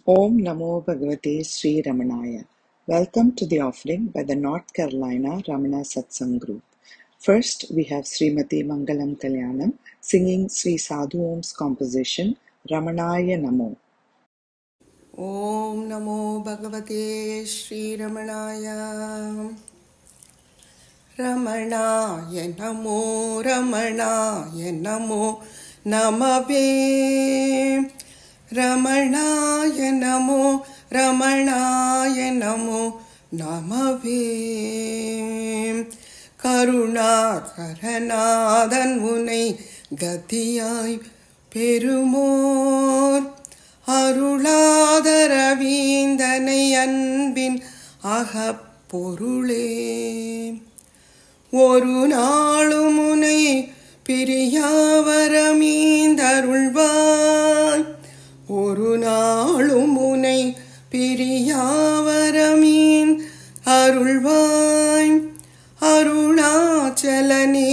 Om Namo Bhagavate Sri Ramanaya. Welcome to the offering by the North Carolina Ramana Satsang Group. First, we have Srimati Mangalam Kalyanam singing Sri Sadhu Om's composition Ramanaya Namo. Om Namo Bhagavate Sri Ramanaya. Ramanaya Namo, Ramanaya Namo, Namave. Ramanaya Namo, Ramanaya Namo, Namave. கருணாகரநாதன் உனை கதியாய் பெருமோர் அருளாதரவீந்தனை அன்பின் அகப்பொருளே. ஒரு நாளும் உனை பிரியாவரமீந்தருள்வாய், ஒரு நாளும் உனை பிரியாவரமீன் அருள்வாய். அருணாச்சலனே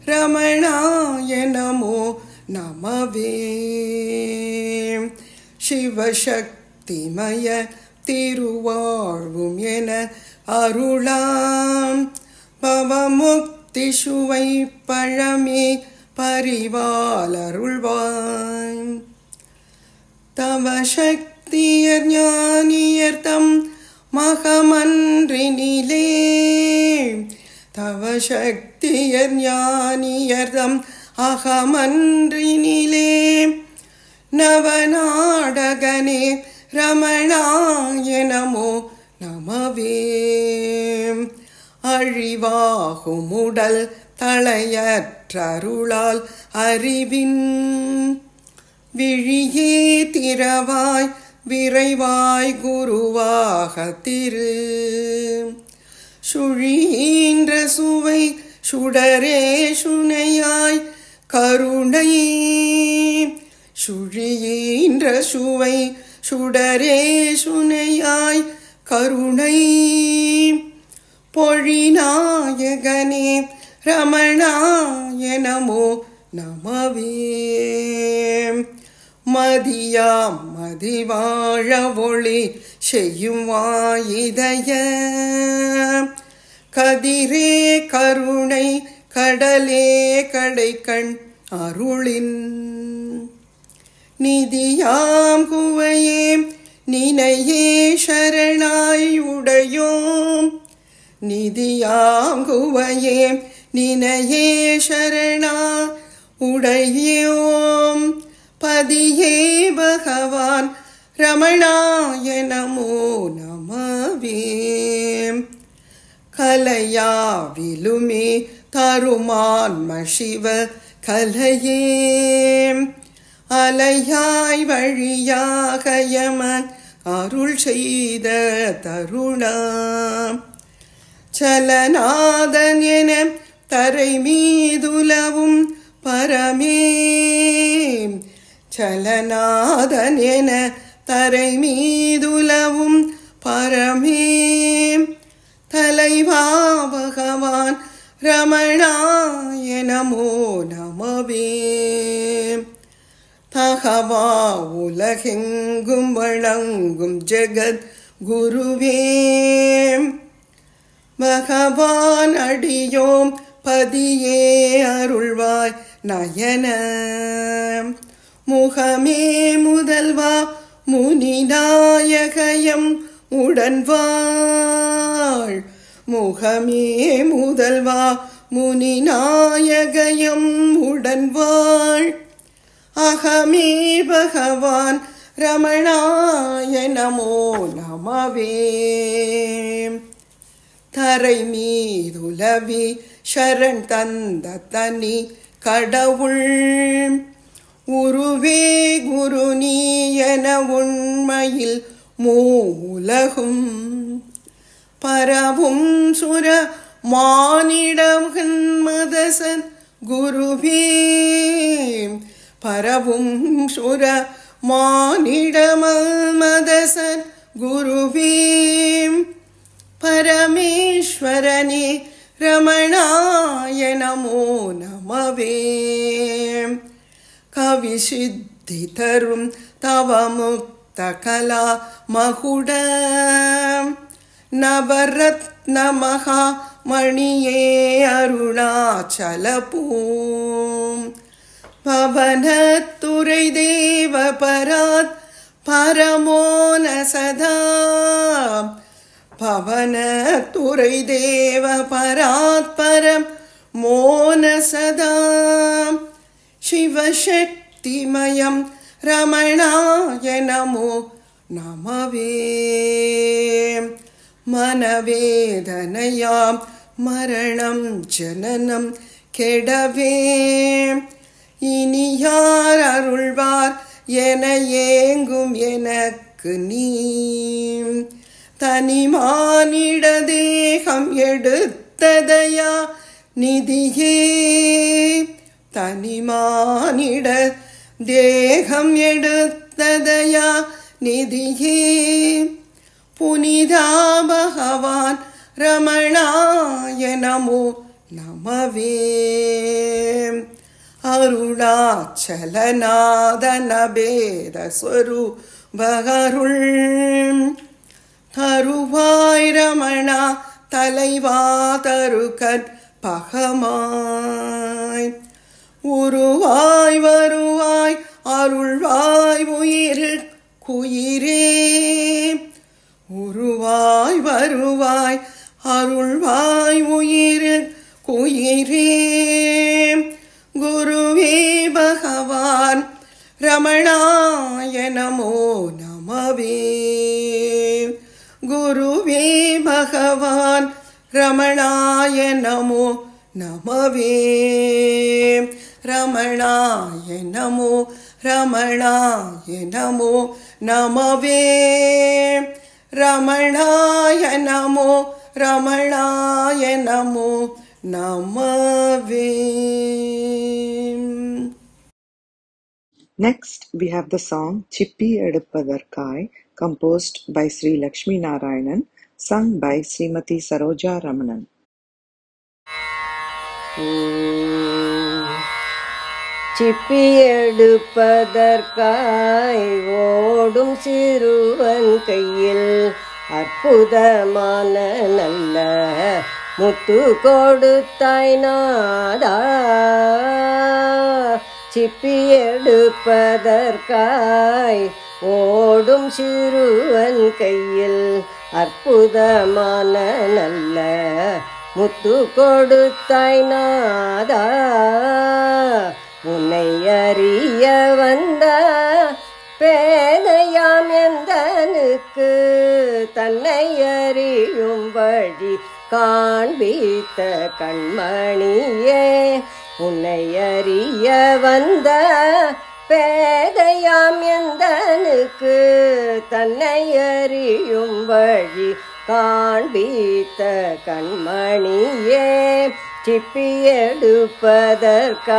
ரமணாய நமோ நமவே. சிவசக்திமய திருவாழ்வும் என அருளாம் பவமுக்தி சுவை பழமே பரிவாலருள்வாய். தவ சக்தியர் ஞானியர்தம் மகமன்றினிலே, தவ சக்தியர் ஞானியர்தம் அகமன்றினிலே. நவநாடகனே ரமணாய நமோ நமவே. அழிவாகும் உடல் தளையற்றருளால் அறிவின் விழியே திறவாய் விரைவாய் குருவாக திரு. சுழீன்ற சுவை சுடரே சுனையாய் கருணை, சுழீன்ற சுவை சுடரே சுனையாய் கருணை. பொழிநாயகனே ரமணாய நமோ நமவே. மதியாம் மதிவாழ ஒளி செய்யும் வாயிதய கதிரே கருணை கடலே கடைக்கண் அருளின். நிதியாம் குவையே நினையே சரணாய் உடையோம், நிதியாம் குவையே நினையே சரணா உடையோம். பதியே பகவான் ரமணாய நமோ நமவே. கலையாவிலுமே தருமான்ம சிவ கலையே, அலையாய் வழியாக யமன் அருள் செய்த தருணம். சலநாதன் என தரை மீதுலவும் பரமே, சலநாதன் என தரை மீதுலவும் பரமே. தலைவா பகவான் ரமணாய நமோ நமவே. தகவா உலகெங்கும் வழங்கும் ஜெகத் குருவே, பகவான் அடியோம் பதியே அருள்வாய் நயன. முகமே முதல்வா முனிநாயகயம் உடன்வாள், முகமே முதல்வா முனிநாயகயம் உடன்வாள். அகமே பகவான் ரமணாய நமோ நமவே. தரை மீதுலவி சரண் தந்த தனி கடவுள், உருவே குரு நீ என உண்மையில் மூலகும் பரவும் சுர மானிடம் மதசன் குருவே. பரவும் சுர மானிடம் மதசன் குருவே. பரமேஸ்வரனே ரமணாய நமோ நமவே. கவி சித்தி தரும் தவமுக்தி கலா மகுட நவரத்ன மகா மணியே அருணாச்சலபூம் பவனத்துறை தேவ பராத் பரமோன சதா பவனத்துறை தேவ பராத் பரம் மோன சதா சிவசக்திமயம் ரமணாய நமோ நமவே மனவேதனையாம் மரணம் ஜனனம் கெடவே இனி யார் அருள்வார் என ஏங்கும் எனக்கு நீ தனிமானிட தேகம் எடுத்ததையா நிதியே தனிமானிட தேகம் எடுத்ததையா நிதியே புனிதா பகவான் ரமணாய நமோ நமவே அருணாச்சலநாதனபேத ஸ்வரூபகருள் தருவாய் ரமணா தலைவா தருகற் பகமாய் உருவாய் வருவாய் அருள்வாய் உயிர் குயிரே உருவாய் வருவாய் அருள்வாய் உயிர் குயிரே குருவே பகவான் ரமணாய நமோ நமவே குருவே பகவான் ரமணாய நமோ நமவே ரமணாய நமோ ரமணாய நமோ நமவே ரமணாய நமோ ரமணாய நமோ நமவே. Next, we have the song Chippi Eduppadarkai, composed by Sri Lakshmi Narayanan, sung by Srimati Saroja Ramanan. சிப்பி எடுப்பதற்காய் ஓடும் சிறுவன் கையில் அற்புதமான நல்ல முத்து கொடுத்தாய் நாதா. சிப்பி எடுப்பதற்காய் ஓடும் சிறுவன் கையில் அற்புதமான நல்ல முத்து கொடுத்தாய் நாதா. உன்னை அறிய வந்த பேதையாம் எந்தனுக்கு தன்னை அறியும் வழி காண்பித்த கண்மணியே. உன்னை அறிய வந்த பேதையாம் எந்தனுக்கு தன்னை அறியும் வழி காண்பித்த கண்மணியே. சிப்பி எடுப்பதற்காய்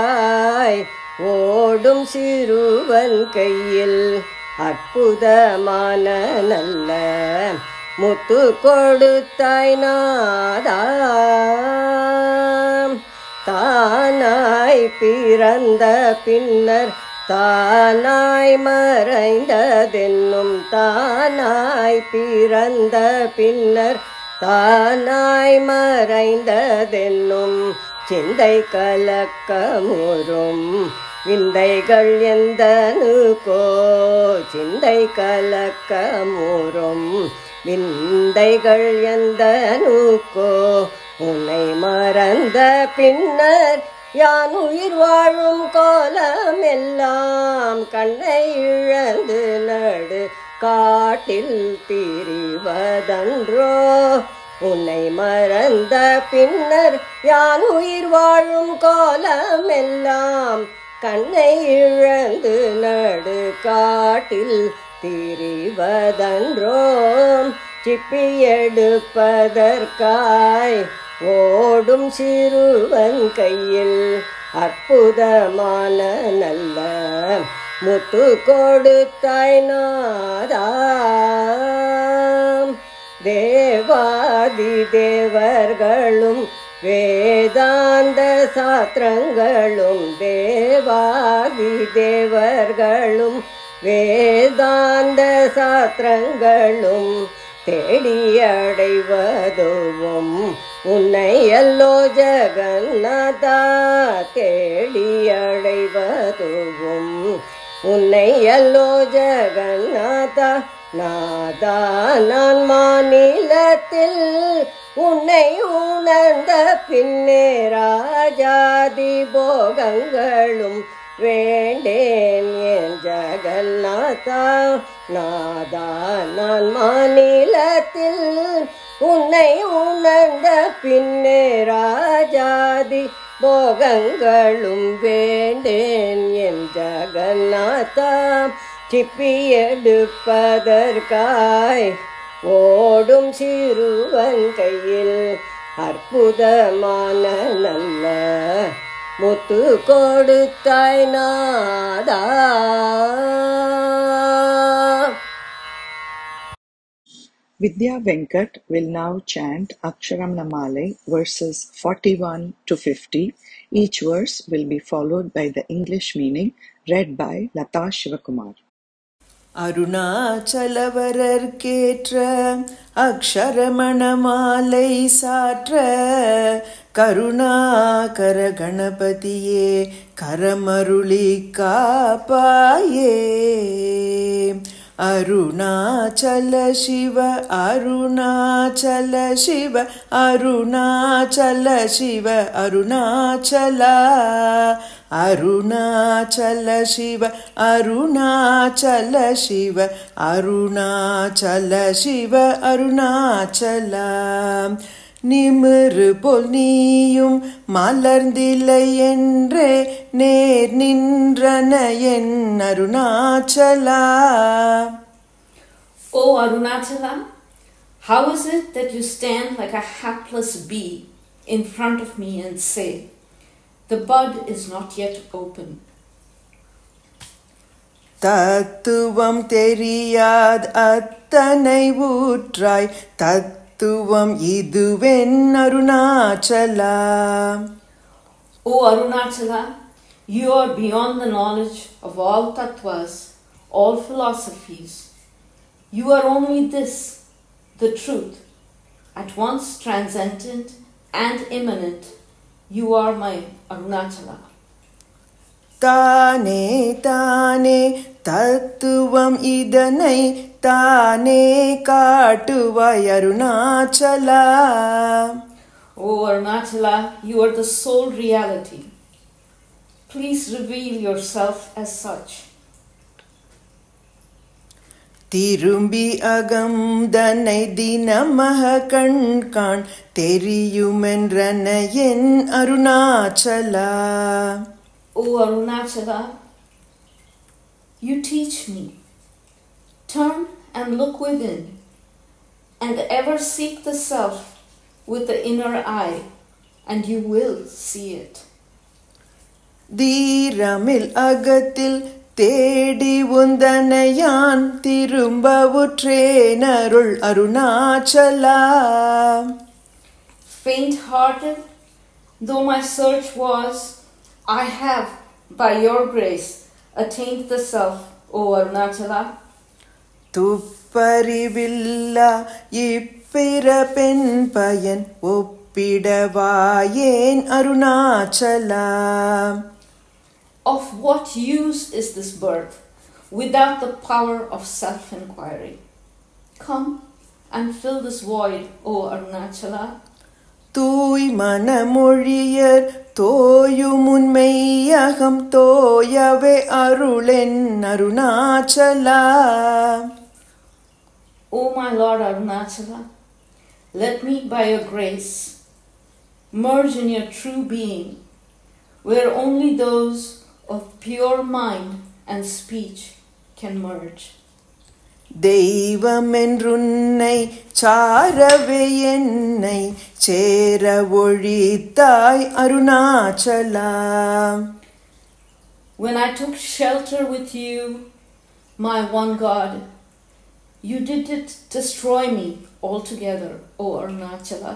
ஓடும் சிறுவன் கையில் அற்புதமான நல்ல முத்து கொடுத்தாய் நாதா. தானாய் பிறந்த பின்னர் தானாய் மறைந்ததென்னும் தானாய் பிறந்த பின்னர் தானாய் மறைந்ததென்னும் சிந்தை கலக்கமுறும் விந்தைகள் எந்தனுக்கோ. சிந்தை கலக்கமுறும் விந்தைகள் எந்தனுக்கோ. உன்னை மறந்த பின்னர் யான் உயிர் வாழும் கோலம் எல்லாம் கண்ணை இழந்து நடு காட்டில் திரிவதன்றோ. உன்னை மறந்த பின்னர் யான் உயிர் வாழும் கோலம் எல்லாம் கண்ணை இழந்து நடு காட்டில் திரிவதன்றோ. சிப்பி எடுப்பதற்காய் ஓடும் சிறுவன் கையில் அற்புதமான நல்ல முத்து கொடுத்தாய் நாதா. தேவாதி தேவர்களும் வேதாந்த சாஸ்திரங்களும் தேவாதி தேவர்களும் வேதாந்த சாத்திரங்களும் தேடியடைவதுவும் உன்னையல்லோ ஜகநாதா தேடியடைவதுவும் உன்னையல்லோ ஜகநாதா நாதா நான் மாநிலத்தில் உன்னை உணர்ந்த பின்னே ராஜாதி போகங்களும் வேண்டேன் என் ஜகநாதா நாதா நான் மாநிலத்தில் உன்னை உணர்ந்த பின்னே ராஜாதி போகங்களும் வேண்டேன் என் ஜகநாதா சிப்பி எடுப்பதற்காய் ஓடும் சிறுவன் கையில் அற்புதமான நல்ல முத்து கொடுத்தாய் நாதா. Vidya Venkat will now chant Aksharam Namale verses 41 to 50. Each verse will be followed by the English meaning read by Lata Shivakumar. அருணாச்சலவரர்க்கேற்ற Aksharamanamalai சாற்ற Karunakara கணபதியே கரமருளி காப்பாயே. அருணாச்சல சிவ அருணாச்சல சிவ அருணாச்சல சிவ அருணாச்சலா அருணாச்சல சிவ அருணாச்சல சிவ அருணாச்சல சிவ அருணாச்சலா. நிமிரு போல் நீயும் மலர்ந்தில்லை என்றே நேர் நின்றன என் Arunachala. O Arunachala, how is it that you stand like a hapless bee in front of me and say, the bud is not yet open? தத்துவம் தெரியாத அத்தனை ஊற்றாய் தத்துவம் இதுவென் Arunachala. O Arunachala, you are beyond the knowledge of all tattvas, all philosophies. You are only this, the truth, at once transcendent and immanent. You are my Arunachala. தானே தானே தத்துவம் இதனை தானே காட்டுவாய் Arunachala. O Arunachala, you are the sole reality. Please reveal yourself as such. திரும்பி அகம்தனை தினமக கண்காண் தெரியுமென்றன என் Arunachala. O Arunachala, you teach me. Turn and look within, and ever seek the self with the inner eye, and you will see it. தீரமில் அகத்தில் தேடி உந்தனையான் திரும்பவுற்றேனருள் Arunachala. Faint-hearted though my search was, I have, by your grace, attained the self, O Arunachala. துப்பறிவில்லா இப்பிறப்பெண் பயன் ஒப்பிடவாயேன் Arunachala. Of what use is this birth without the power of self-inquiry? Come and fill this void, O Arunachala. தூய் மனமொழியர் தோயுமுன்மெய்யகம் தோயவே அருளென் Arunachala. O my Lord Arunachala, let me by your grace merge in your true being, where only those of pure mind and speech can merge. தெய்வமென்றுன்னை சாரவே என்னை சேர ஒழித்தாய் Arunachala. When I took shelter with you, my one God, you didn't destroy me altogether, O Arunachala.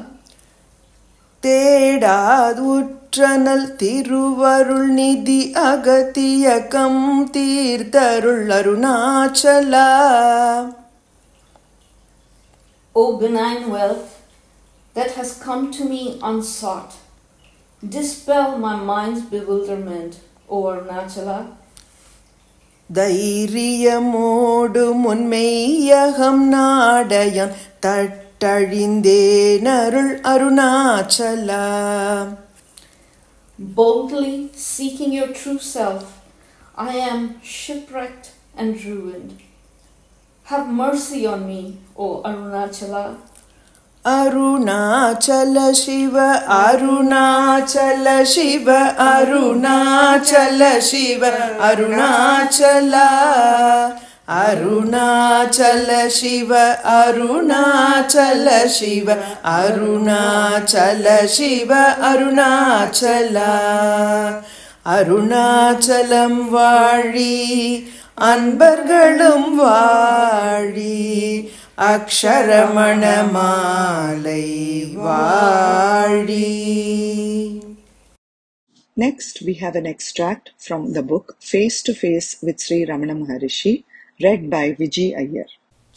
தேடாதுட்ப உற்றனல் திருவருள் நிதி அகத்தியகம் தீர்த்தருள் Arunachala. O benign wealth that has come to me unsought, dispel my mind's bewilderment, O Arunachala. தைரியமோடு முன்மெய்யகம் நாடயம் தட்டழிந்தேனருள் Arunachala. Boldly seeking your true self, I am shipwrecked and ruined. Have mercy on me, O Arunachala. Arunachal சிவ அருணாச்சல சிவ அருணாச்சல சிவ அருணாச்சலா. அருணாச்சல சிவ அருணாச்சல சிவ அருணாச்சல சிவ அருணாச்சலா. அருணாச்சலம் வாழி அன்பர்களும் வாழி அக்ஷரமணமாலை வாழி. Next, we have an extract from the book Face to Face with Sri Ramana Maharishi, read by Vijay Iyer.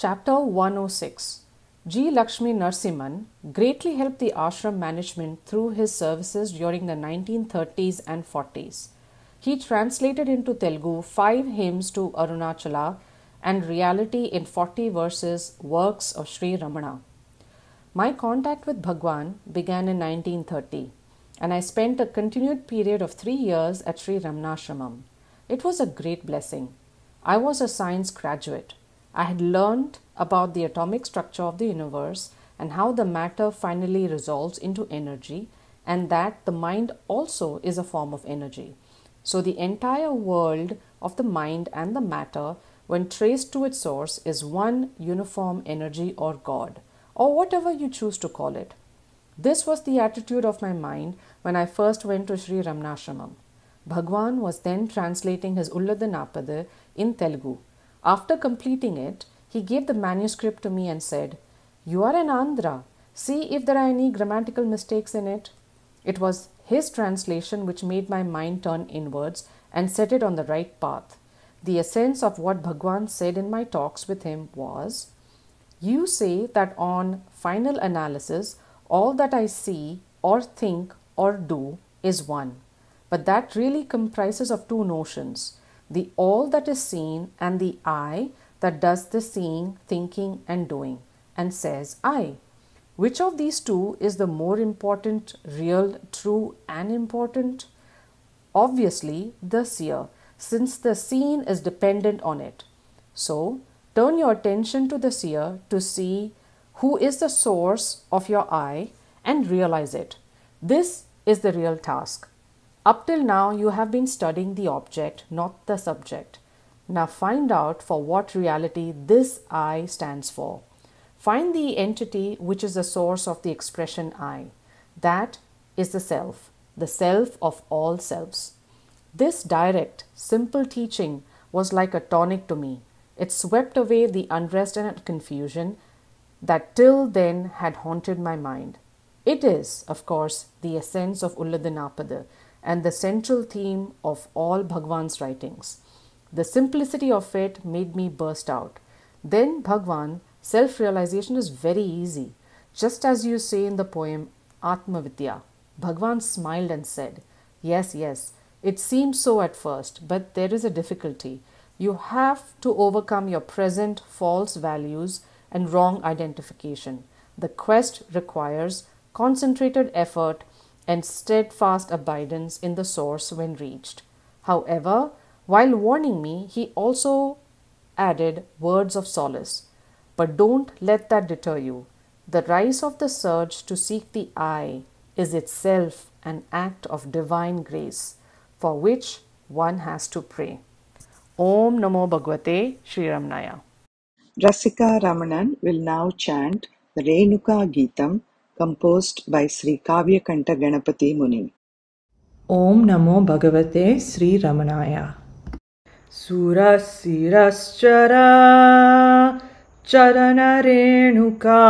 Chapter 106. G. Lakshmi Narasimhan greatly helped the ashram management through his services during the 1930s and 40s. He translated into Telugu 5 hymns to Arunachala and reality in 40 verses works of Sri Ramana. My contact with Bhagwan began in 1930 and I spent a continued period of 3 years at Sri Ramanashramam. It was a great blessing. I was a science graduate. I had learned about the atomic structure of the universe and how the matter finally resolves into energy and that the mind also is a form of energy. So the entire world of the mind and the matter, when traced to its source, is one uniform energy or God, or whatever you choose to call it. This was the attitude of my mind when I first went to Sri Ramanashramam. Bhagwan was then translating his Ulladanapada in Telugu. After completing it, he gave the manuscript to me and said, "You are an Andhra. See if there are any grammatical mistakes in it." It was his translation which made my mind turn inwards and set it on the right path. The essence of what Bhagwan said in my talks with him was, "You say that on final analysis, all that I see or think or do is one. But that really comprises of two notions, the all that is seen and the I that does the seeing, thinking and doing, and says I. Which of these two is the more important, real, true and important? Obviously, the seer, since the seen is dependent on it. So, turn your attention to the seer to see who is the source of your I and realize it. This is the real task. Up till now, you have been studying the object, not the subject. Now find out for what reality this I stands for. Find the entity which is the source of the expression I. That is the self of all selves. This direct, simple teaching was like a tonic to me. It swept away the unrest and confusion that till then had haunted my mind. It is, of course, the essence of Ulladanapada and the central theme of all Bhagwan's writings. The simplicity of it made me burst out. Then Bhagwan, self-realization is very easy. Just as you say in the poem Atma Vidya. Bhagwan smiled and said, "Yes, yes, it seems so at first, but there is a difficulty. You have to overcome your present false values and wrong identification. The quest requires concentrated effort and steadfast abidance in the source when reached." However, while warning me, he also added words of solace. But don't let that deter you. The rise of the surge to seek the I is itself an act of divine grace, for which one has to pray. Om Namo Bhagavate Sri Ramanaya. Rasika Ramanan will now chant the Renuka Geetam composed by Sri Kavyakanta Ganapati Muni. Om Namo Bhagavate Sri Ramanaya. Surasiraschara Charana Renuka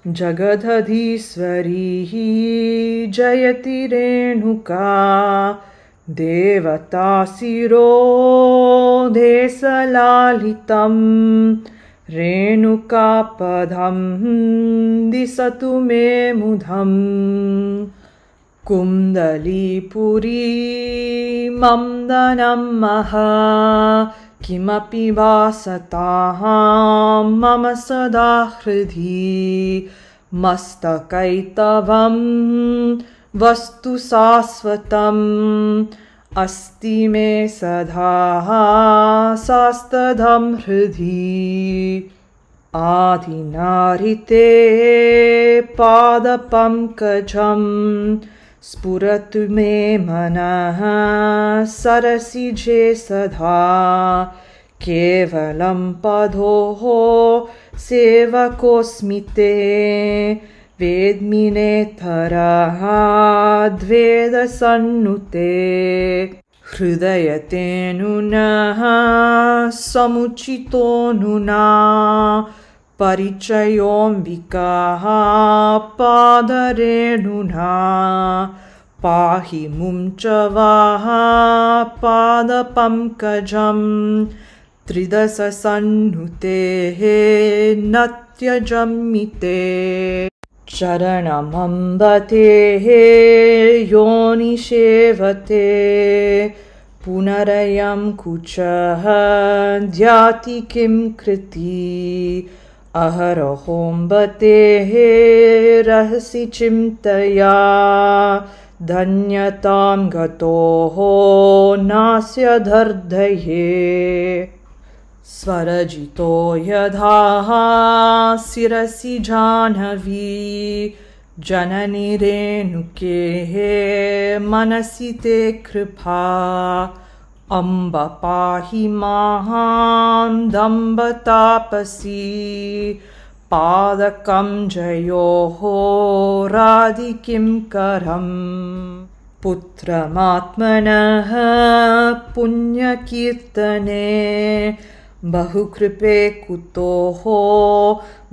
जगदधीश्वरी जयति रेणुका देवता शिरोधेशलालितं रेणुकापदं दिशतु मे मुदम् कुन्दलीपुरी मन्दनं महा किमपि वासतां मम सदा हृदि मस्तकैतवं वस्तु शाश्वतम् अस्ति मे सदा शास्तदं हृदि आदिनारिते पादपङ्कजं स्फुरतु मे मनः सरसिजे सदा केवलं पदोः सेवकोऽस्मि ते वेद्मि नेतरः द्वेदसन्नुते हृदयते नूनः समुचितो नुना परिचयोऽम्बिकाः पादरेणुना पाहि मुं च वाः पादपङ्कजं त्रिदशसन्नुतेः न त्यजमि ते चरणमम्बतेः योनिषेवते पुनरयं कुचः ध्याति किं कृति अहरहोम्बतेः रहसि चिन्तया धन्यतां गतोः नास्य धर्धये स्वरजितो यथा शिरसि जाह्नवी जननि रेणुके मनसि ते कृपा अम्ब पाहि मां दम्बतापसी पादकं जयोः राधि किं करम् पुत्रमात्मनः पुण्यकीर्तने बहुकृपे कुतोः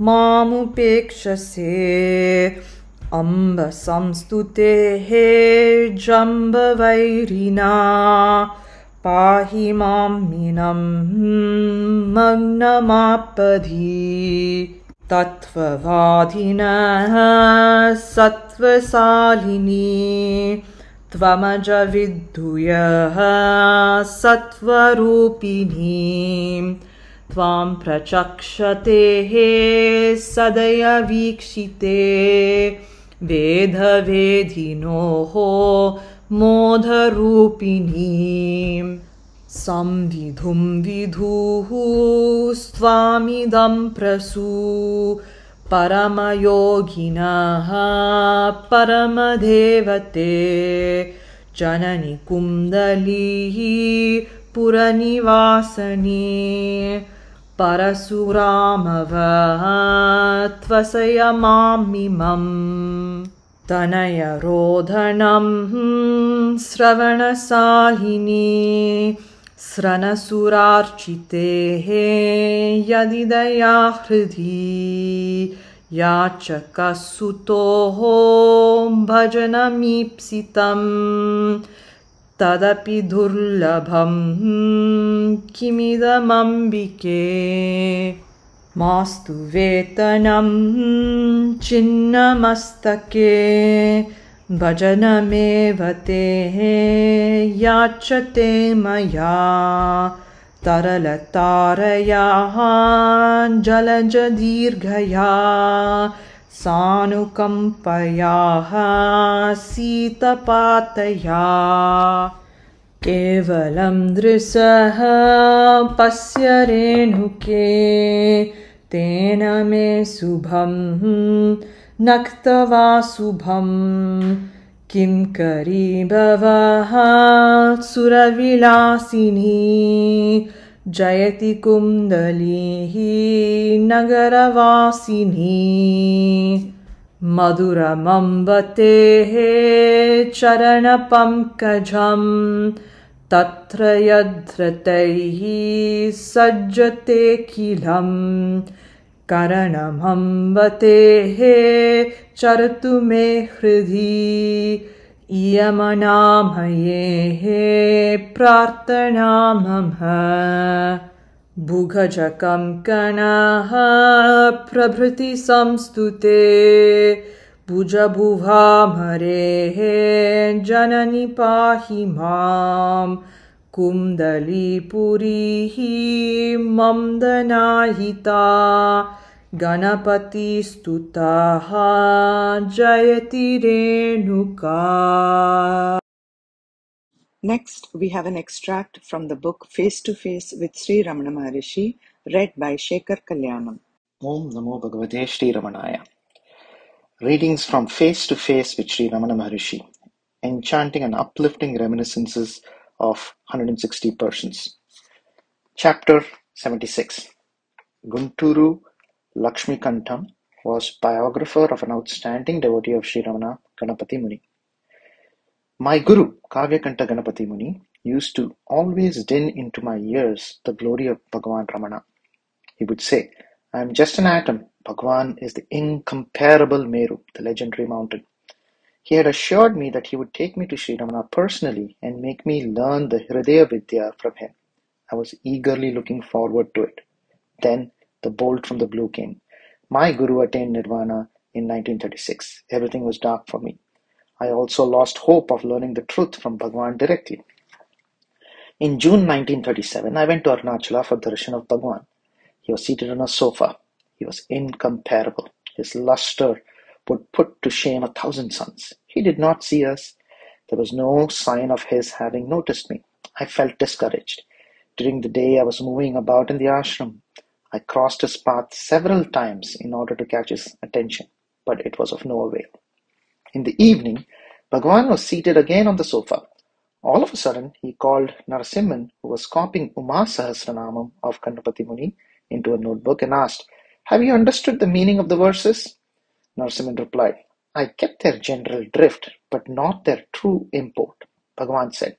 मामुपेक्षसे अम्ब संस्तुतेः जम्बवैरिणा पाहि मां मीनं मग्नमापदि तत्त्ववादिनः सत्त्वशालिनी त्वमज विद्धूयः सत्त्वरूपिणी त्वां प्रचक्षते सदय वीक्षिते वेदवेधिनोः मोधरूपिणी संविधुं विधुः स्वामिदं प्रसू परमयोगिनः परमदेवते जननि कुन्दली पुरनिवासनी परशुरामवः त्वसयमामिमम् तनयरोधनं श्रवणशालिनी श्रनसुरार्चितेः यदिदया हृदि याचकसुतोः भजनमीप्सितं तदपि दुर्लभं किमिदमम्बिके मास्तु वेतनं चिन्नमस्तके भजनमेव ते याचते मया तरलतारया जलजदीर्घया सानुकम्पया शीतपातया केवलं दृशः पश्य रेणुके तेन मे शुभं नक्त्वा शुभं किं करी भवः सुरविलासिनी जयति कुन्दली नगरवासिनी मधुरमम्बतेः चरणपङ्कजं तत्र यद्धृतैः सज्जते किलं करणमम्बतेः चरतु मे हृदि इयमनामयेः प्रार्थना मम भुगजकङ्कणः प्रभृति संस्तुते भुजभुवामरेः जननि पाहि मां कुन्दलीपुरीः मन्दनाहिता गणपतिस्तुतः जयति Renuka. Next, we have an extract from the book Face to Face with Sri Ramana Maharishi, read by Shekhar Kalyanam. Om Namo Bhagavate Sri Ramanaya. Readings from Face to Face with Sri Ramana Maharishi, enchanting and uplifting reminiscences of 160 persons. Chapter 76. Gunturu Lakshmikantham was biographer of an outstanding devotee of Sri Ramana, Ganapati Muni. My Guru, Kavyakanta Ganapati Muni, used to always din into my ears the glory of Bhagavan Ramana. He would say, I am just an atom. Bhagavan is the incomparable Meru, the legendary mountain. He had assured me that he would take me to Sri Ramana personally and make me learn the Hridaya Vidya from him. I was eagerly looking forward to it. Then the bolt from the blue came. My Guru attained Nirvana in 1936. Everything was dark for me. I also lost hope of learning the truth from Bhagavan directly. In June 1937, I went to Arunachala for darshan of Bhagavan. He was seated on a sofa. He was incomparable. His luster would put to shame 1,000 suns. He did not see us. There was no sign of his having noticed me. I felt discouraged. During the day, I was moving about in the ashram. I crossed his path several times in order to catch his attention, but it was of no avail. In the evening, Bhagavan was seated again on the sofa. All of a sudden, he called Narasimhan, who was copying Uma Sahasranamam of Ganapati Muni, into a notebook and asked, Have you understood the meaning of the verses? Narasimhan replied, I get their general drift, but not their true import. Bhagavan said,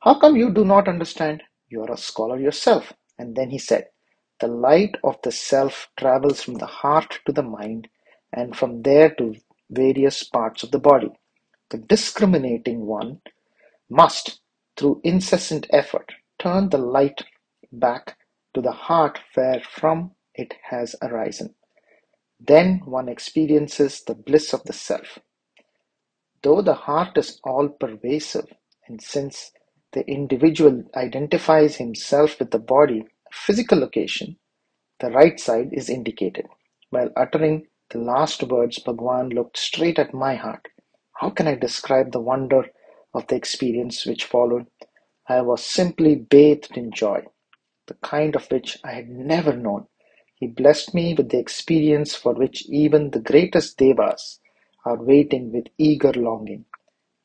How come you do not understand? You are a scholar yourself. And then he said, The light of the self travels from the heart to the mind and from there to various parts of the body. The discriminating one must, through incessant effort, turn the light back to the heart wherefrom it has arisen. Then one experiences the bliss of the self. Though the heart is all-pervasive, and since the individual identifies himself with the body, physical location, the right side is indicated. While uttering the last words, Bhagavan looked straight at my heart. How can I describe the wonder of the experience which followed? I was simply bathed in joy, the kind of which I had never known. He blessed me with the experience for which even the greatest devas are waiting with eager longing.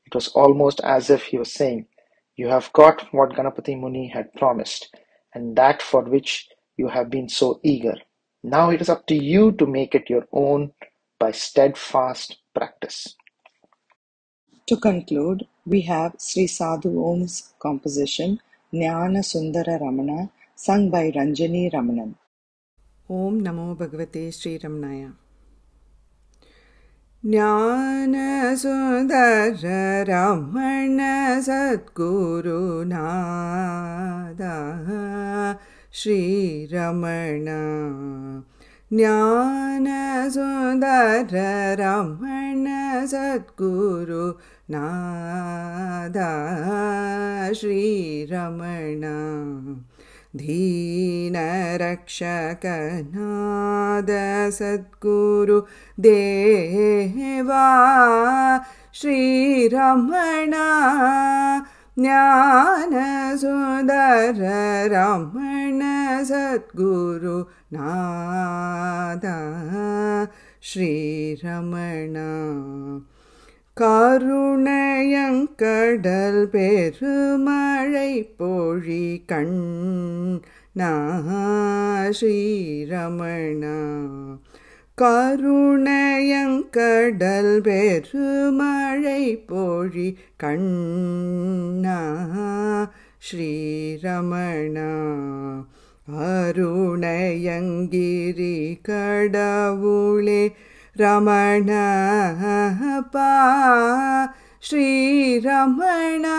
It was almost as if he was saying, You have got what Ganapati Muni had promised, and that for which you have been so eager. Now it is up to you to make it your own by steadfast practice. To conclude, we have Sri Sadhu Om's composition Jnana Sundara Ramana, sung by Ranjani Ramanan. Om Namo Bhagavate Sri Ramanaya. Jnana Sundara Ramana Sadguru Nada Sri Ramana. Jnana Sundara Ramana Sadguru Nada Sri Ramana. Dheena Rakshakanada Sadguru Deva Sri Ramana. Jnana Sundara Ramana Sadguru Nada Sri Ramana. கருணையங்கடல் பெருமழை பொழி கண்ணா ஸ்ரீரமணா. கருணையங்கடல் பெருமழை பொழி கண்ணா ஸ்ரீரமணா. அருணயங்கிரி கடவுளே ரமணப்பா ஸ்ரீரமணா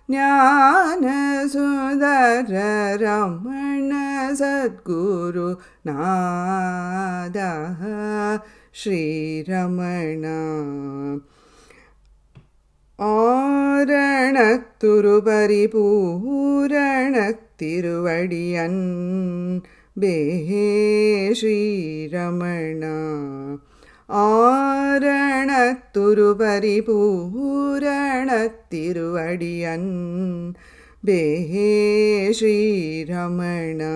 ஞான சுந்தர ரமண சத்குரு நாதா ஸ்ரீரமணா ஆரணத்துரு பரிபூரணத்திருவடியன் பே ஸ்ரீரமணா ஆரணத்துரு பரிபூரணத்திருவடியன் பே ஸ்ரீரமணா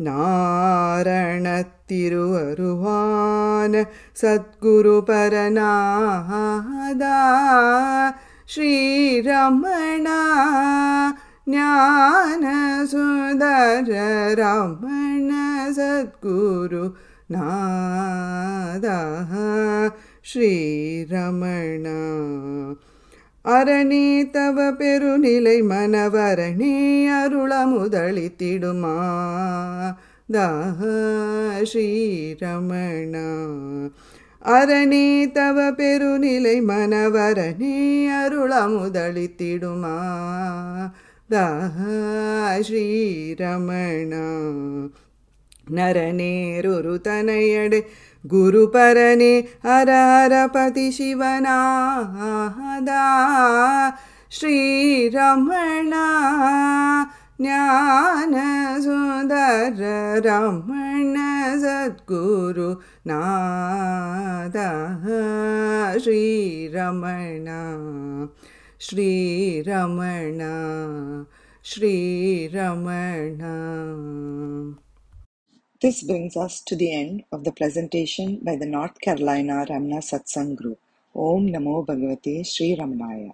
நாரணத்திருவருவான சத்குரு பரநாதா ஸ்ரீரமணா ஞான சுந்தர ரமண சத்குரு நாதா ஸ்ரீரமணா அரணே தவ பெருநிலை மனவரணே அருளமுதளித்திடுமா தாஹ ஸ்ரீரமணா அரணே தவ பெருநிலை மனவரணே அருளமுதளித்திடுமா தாஹ ஸ்ரீரமணா நரநேரொரு தனையடை குருபரனே ஹரஹரபதி சிவநாதா ஸ்ரீரமணா ஞான சுந்தர ரமண சத்குரு நாதா Sri Ramana Sri Ramana Sri Ramana. This brings us to the end of the presentation by the North Carolina Ramana Satsang Group. Om Namo Bhagavate Sri Ramanaya.